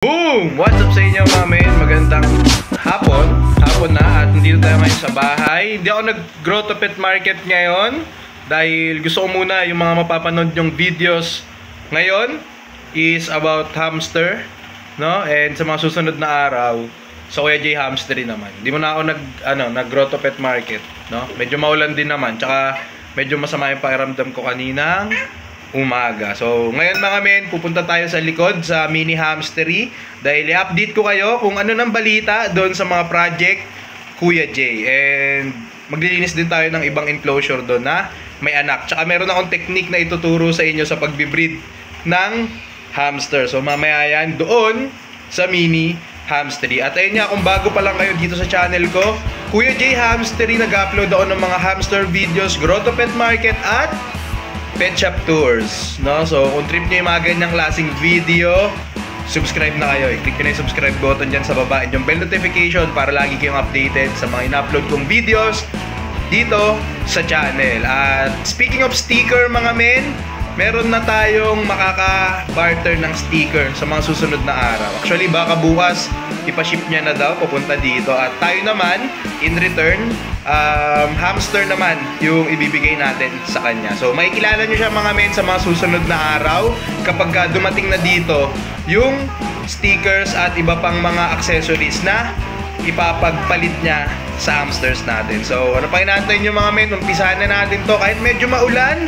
Boom! What's up sa inyo mga men? Magandang hapon na at nandito tayo ngayon sa bahay. Hindi ako nag-grow to pet market ngayon dahil gusto ko muna yung mga mapapanood yung videos ngayon is about hamster, no? And sa mga susunod na araw sa Kuya J Hamstery naman. Hindi mo na ako nag-grow to pet market, no? Medyo maulan din naman, tsaka medyo masama yung pakiramdam ko kaninang umaga. So, ngayon mga men, pupunta tayo sa likod sa mini hamstery dahil i-update ko kayo kung ano ng balita doon sa mga project Kuya J. And maglilinis din tayo ng ibang enclosure doon na may anak. Tsaka meron akong technique na ituturo sa inyo sa pag-breed ng hamster. So, mamaya yan doon sa mini hamstery. At ayun nga, kung bago pa lang kayo dito sa channel ko, Kuya J Hamstery, nag-upload ako ng mga hamster videos, grow to pet market at pet shop tours, no? So, kung trip nyo yung mga ganyang klaseng video, subscribe na kayo. I-click nyo na yung subscribe button dyan sa baba and yung bell notification para lagi kayong updated sa mga in-upload kong videos dito sa channel. At speaking of sticker mga men, meron na tayong makaka-barter ng sticker sa mga susunod na araw. Actually, baka bukas ipaship niya na daw, pupunta dito. At tayo naman, in return, hamster naman yung ibibigay natin sa kanya. So, makikilala nyo siya mga men sa mga susunod na araw kapag dumating na dito yung stickers at iba pang mga accessories na ipapagpalit niya sa hamsters natin. So, ano pa inaantay nyo mga men? Umpisahan na natin to. Kahit medyo maulan,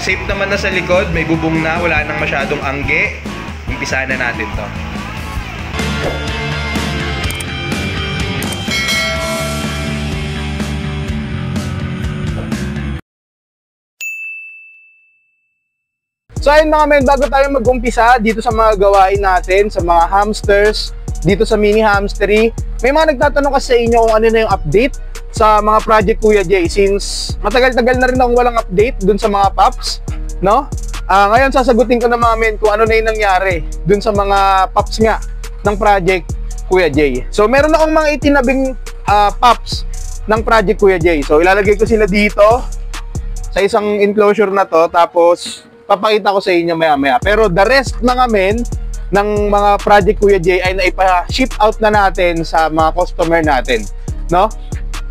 safe naman na sa likod, may bubong na, wala nang masyadong angge. Umpisahan na natin to. So ayun mga men, bago tayo mag-umpisa dito sa mga gawain natin, sa mga hamsters, dito sa mini hamstery, may mga nagtatanong kasi sa inyo kung ano na yung update sa mga project Kuya J. Since matagal-tagal na rin akong walang update dun sa mga pups, no? Ngayon sasagutin ko na mga men kung ano na yung nangyari dun sa mga pups nga ng project Kuya J. So meron akong mga itinabing pups ng project Kuya J. So ilalagay ko sila dito sa isang enclosure na to, tapos papakita ko sa inyo maya-maya. Pero the rest mga men ng mga project Kuya J ay naipa-ship out na natin sa mga customer natin, no?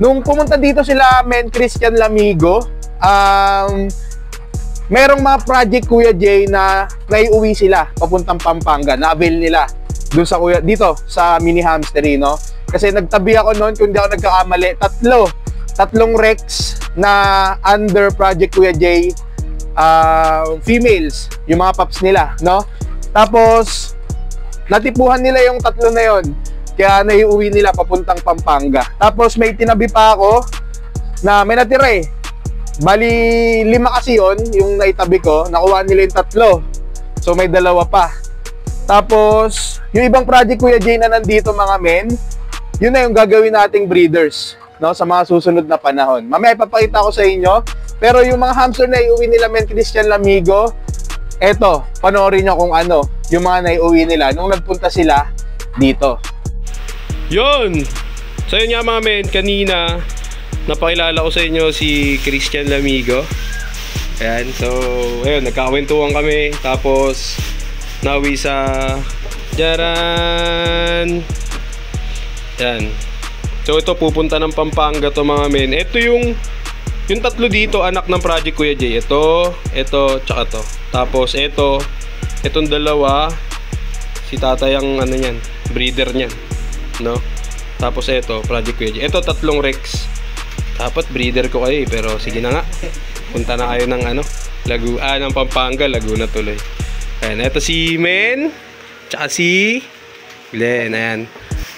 Nung pumunta dito sila men Christian Lamigo, merong mga project Kuya J na naiuwi sila papuntang Pampanga, na-avail nila dun sa dito sa mini hamstery, no? Kasi nagtabi ako noon, kung hindi ako nagkakamali, tatlong Rex na under project Kuya J, females, yung mga pups nila, no? Tapos natipuhan nila yung tatlo na yon, kaya naiuwi nila papuntang Pampanga. Tapos may tinabi pa ako na may natira eh, bali 5 kasi yon yung naitabi ko, nakuha nila yung tatlo, so may 2 pa. Tapos yung ibang project Kuya J na nandito mga men, yun na yung gagawin nating breeders, no, sa mga susunod na panahon. Mamaya ipapakita ko sa inyo. Pero yung mga hamster na iuwi nila men Christian Lamigo, eto, panoorin nyo kung ano yung mga naiuwi nila nung nagpunta sila dito. Yun! So yun nga mga men, kanina napakilala ko sa inyo si Christian Lamigo. Ayan, so ayun, nagkakwentuhan kami. Tapos nauwi sa Jaran. Ayan. So ito, pupunta ng Pampanga to mga men. Ito yung tatlo dito, anak ng project Kuya J. Ito, tsaka to. Tapos itong 2, si tatay ang ano niyan, breeder niyan, no? Tapos ito, project Kuya J. Ito, 3 Rex. Dapat breeder ko kayo pero sige na nga. Punta na kayo ng ng Pampanga, Laguna tuloy. Ayan, ito si Men, tsaka si Glenn, ayan.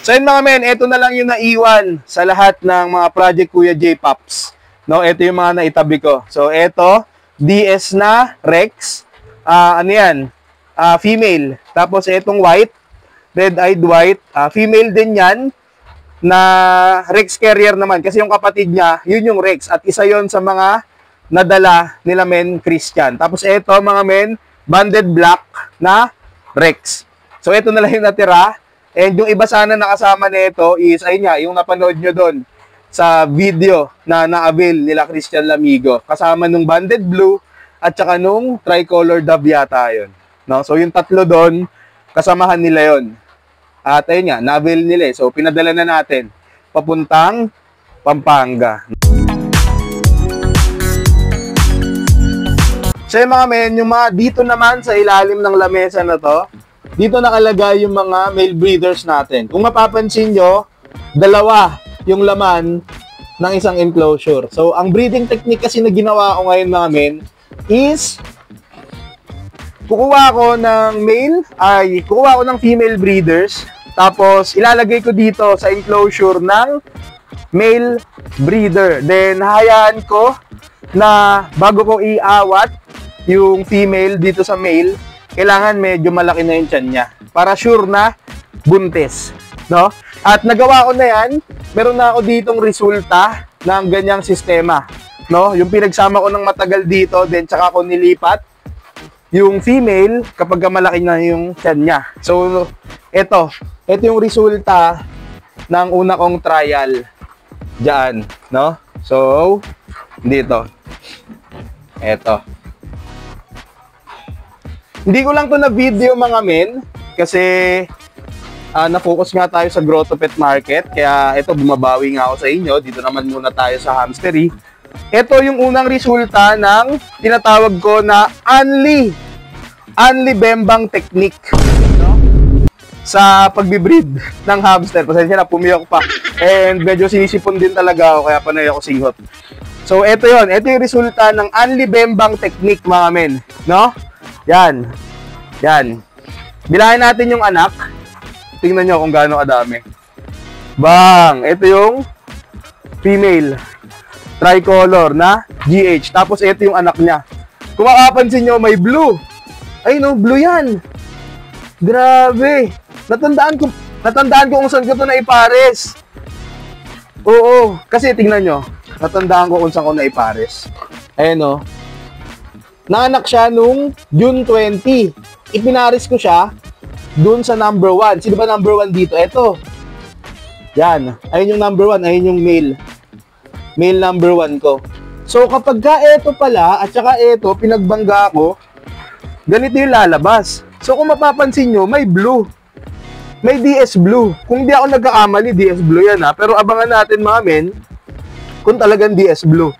So yun mga men, ito na lang yung naiwan sa lahat ng mga project Kuya J pups. No, ito yung mga naitabi ko. So, ito, DS na, Rex. Ano yan? Female. Tapos, itong white, red-eyed white. Female din yan, na Rex carrier naman. Kasi yung kapatid niya, yun yung Rex. At isa yon sa mga nadala nila men Christian. Tapos, ito mga men, banded black na Rex. So, ito na lang yung natira. And yung iba sana nakasama nito is, ayun nga, yung napanood nyo doon sa video na na-avail nila Christian Lamigo. Kasama nung banded blue at saka nung tricolor dove yata yun. No? So yung tatlo doon, kasamahan nila yon. At ayun nga, na-avail nila eh. So, pinadala na natin papuntang Pampanga. So yung mga men, yung mga dito naman sa ilalim ng lamesa na to, dito nakalagay yung mga male breeders natin. Kung mapapansin nyo, dalawa yung laman ng isang enclosure. So ang breeding technique kasi na ginawa ko ngayon mga men is kukuha ko ng female breeders, tapos ilalagay ko dito sa enclosure ng male breeder. Then hayaan ko na bago ko iawat yung female dito sa male, kailangan medyo malaki na yung tiyan niya para sure na buntis, no? At nagawa ko na yan, meron na ako ditong resulta ng ganyang sistema, no? Yung pinagsama ko ng matagal dito, then tsaka ko nilipat yung female kapag malaki na yung tiyan niya. So, ito yung resulta ng una kong trial diyan, no? So, dito. Ito. Hindi ko lang to na video mga men kasi na-focus nga tayo sa Grotto Pet Market, kaya ito bumabawi nga ako sa inyo. Dito naman muna tayo sa hamstery. Ito yung unang resulta ng tinatawag ko na Only Bembang technique, no? Sa pagbibreed ng hamster. Pasensya na, pumiyok pa. And medyo sinisipon din talaga ako, kaya panay ako singhot. So ito yon, ito yung resulta ng Only Bembang technique mga men, no? Yan. Bilahin natin yung anak. Tingnan nyo kung gaano kadami. Bang! Ito yung female. Tricolor na GH. Tapos ito yung anak niya. Kung makapansin nyo, may blue. Ay no, blue yan. Grabe. Natandaan ko kung saan ko ito naipares. Oo. Kasi tingnan nyo. Natandaan ko kung saan ko naipares. Ayan no. Nanganak siya nung June 20. Ipinaris ko siya dun sa number 1. Sino ba number 1 dito? Ito. Yan. Ayun yung number 1. Ayun yung male. Male number 1 ko. So, kapag ka ito pala, at saka ito, pinagbangga ko, ganito yung lalabas. So, kung mapapansin nyo, may blue. May DS blue. Kung di ako nagkakamali, DS blue yan ha. Pero abangan natin mga men, kung talagang DS blue.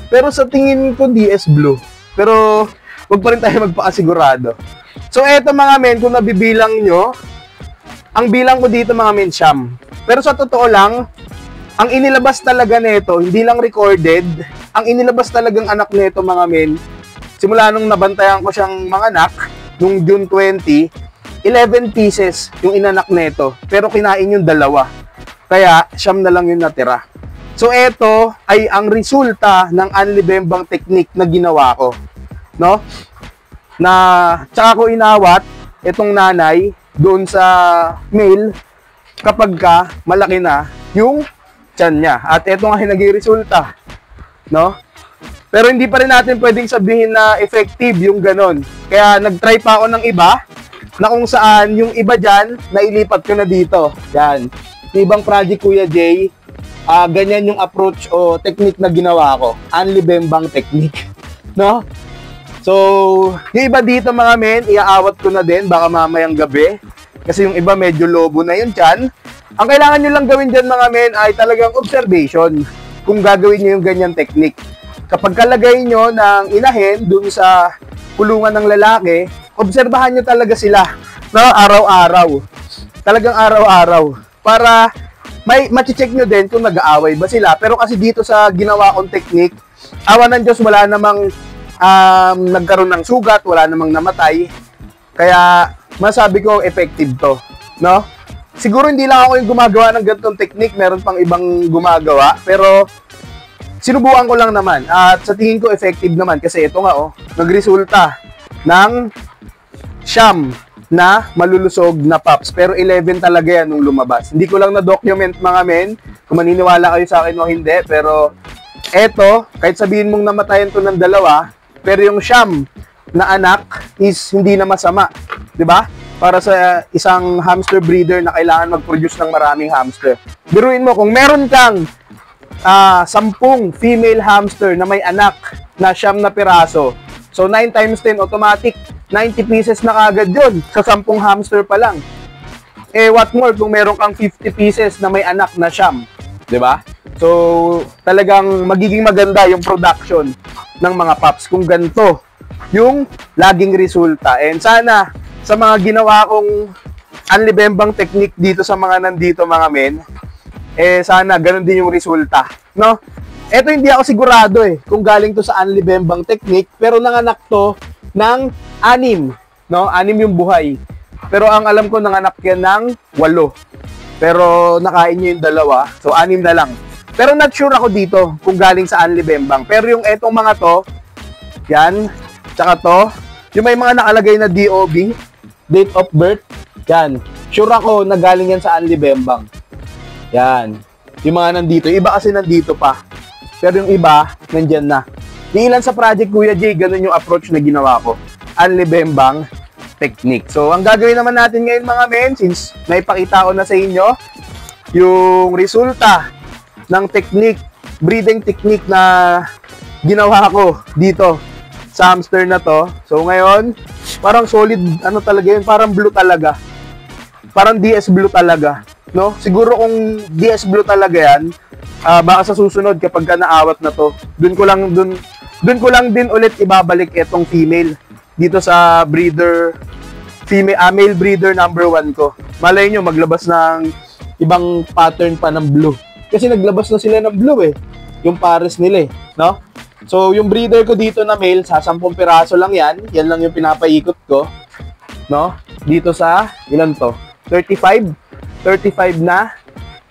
Pero sa tingin ko, DS blue. Pero, wag pa rin tayo magpakasigurado. So, eto mga men, kung nabibilang nyo, ang bilang ko dito mga men, siyam. Pero sa totoo lang, ang inilabas talaga nito, hindi lang recorded, ang inilabas talagang anak nito mga men, simula nung nabantayan ko siyang mga anak, nung June 20, 11 pieces yung inanak nito. Pero kinain yung dalawa. Kaya, siyam na lang yung natira. So, ito ay ang resulta ng Only Bembang technique na ginawa ko. No? Na, tsaka ko inawat itong nanay doon sa male kapag ka malaki na yung tiyan niya. At ito nga yung naging resulta. No? Pero hindi pa rin natin pwedeng sabihin na effective yung ganon. Kaya nag-try pa ako ng iba na kung saan yung iba dyan, nailipat ko na dito. Yan. Yung ibang project Kuya Jay, ganyan yung approach o technique na ginawa ko. Only Bembang technique. No? So, yung iba dito mga men, iaawat ko na din, baka mamayang gabi. Kasi yung iba medyo lobo na yun dyan. Ang kailangan nyo lang gawin dyan mga men ay talagang observation kung gagawin nyo yung ganyan technique. Kapag kalagay nyo ng inahin dun sa kulungan ng lalaki, obserbahan nyo talaga sila, no? Araw-araw. Talagang araw-araw. Para may machi-check nyo din kung nag-aaway ba sila. Pero kasi dito sa ginawa kong technique, awa ng Diyos, wala namang nagkaroon ng sugat, wala namang namatay. Kaya masabi ko effective to, no? Siguro hindi lang ako yung gumagawa ng ganitong technique, meron pang ibang gumagawa, pero sinubukan ko lang naman at sa tingin ko effective naman kasi ito nga nagresulta ng siyam na malulusog na pups. Pero 11 talaga yan nung lumabas. Hindi ko lang na-document mga men kung maniniwala kayo sa akin o hindi, pero eto, kahit sabihin mong namatayan to ng dalawa, pero yung siyam na anak is hindi na masama, 'di ba? Para sa isang hamster breeder na kailangan mag-produce ng maraming hamster. Biruin mo kung meron kang 10 female hamster na may anak na siyam na piraso. So 9 times 10 automatic 90 pieces na kagad 'yon sa 10 hamster pa lang. Eh, what more kung meron kang 50 pieces na may anak na siyam, di ba? So, talagang magiging maganda yung production ng mga pups kung ganito yung laging resulta. And sana, sa mga ginawa kong anlibembang technique dito sa mga nandito mga men, eh sana ganun din yung resulta, no? Eto hindi ako sigurado kung galing to sa anlibembang technique, pero nanganak to ng 6, no? 6 yung buhay. Pero ang alam ko, nanganak yan ng 8. Pero nakain nyo yung 2. So, 6 na lang. Pero not sure ako dito kung galing sa Anlibembang. Pero yung etong mga to, yan, tsaka to, yung may mga nakalagay na DOB, date of birth, yan. Sure ako na galing yan sa Anlibembang. Yan. Yung mga nandito. Iba kasi nandito pa. Pero yung iba, nandyan na. Yung ilan sa project Kuya Jay, ganun yung approach na ginawa ko. Anlibembang technique. So, ang gagawin naman natin ngayon mga men, since naipakita ko na sa inyo yung resulta ng technique, breeding technique na ginawa ko dito sa hamster na to. So, ngayon, parang solid, ano talaga yun, parang blue talaga. Parang DS blue talaga. No? Siguro kung DS blue talaga yan, baka sa susunod kapag ka naawat na to, dun ko lang din ulit ibabalik etong female dito sa breeder, male breeder number 1 ko. Malay nyo, maglabas ng ibang pattern pa ng blue. Kasi naglabas na sila ng blue yung pares nila no? So, yung breeder ko dito na male, sa 10 piraso lang yan. Yan lang yung pinapaikot ko, no? Dito sa, ilan to? 35 na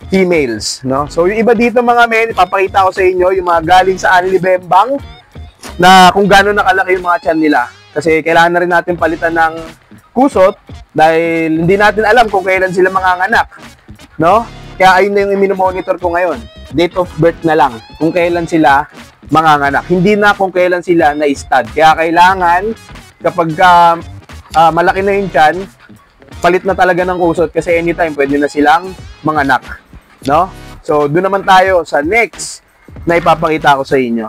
females, no? So, yung iba dito mga men, ipapakita ko sa inyo yung mga galing sa Anlibembang na kung gaano nakalaki yung mga tiyan nila. Kasi kailangan na rin natin palitan ng kusot dahil hindi natin alam kung kailan sila manganganak, no? Kaya ayun na yung i-monitor ko ngayon. Date of birth na lang kung kailan sila manganganak. Hindi na kung kailan sila na-stud. Kaya kailangan kapag malaki na yung tiyan, palit na talaga ng kusot kasi anytime pwede na silang manganak, no? So, doon naman tayo sa next na ipapakita ko sa inyo.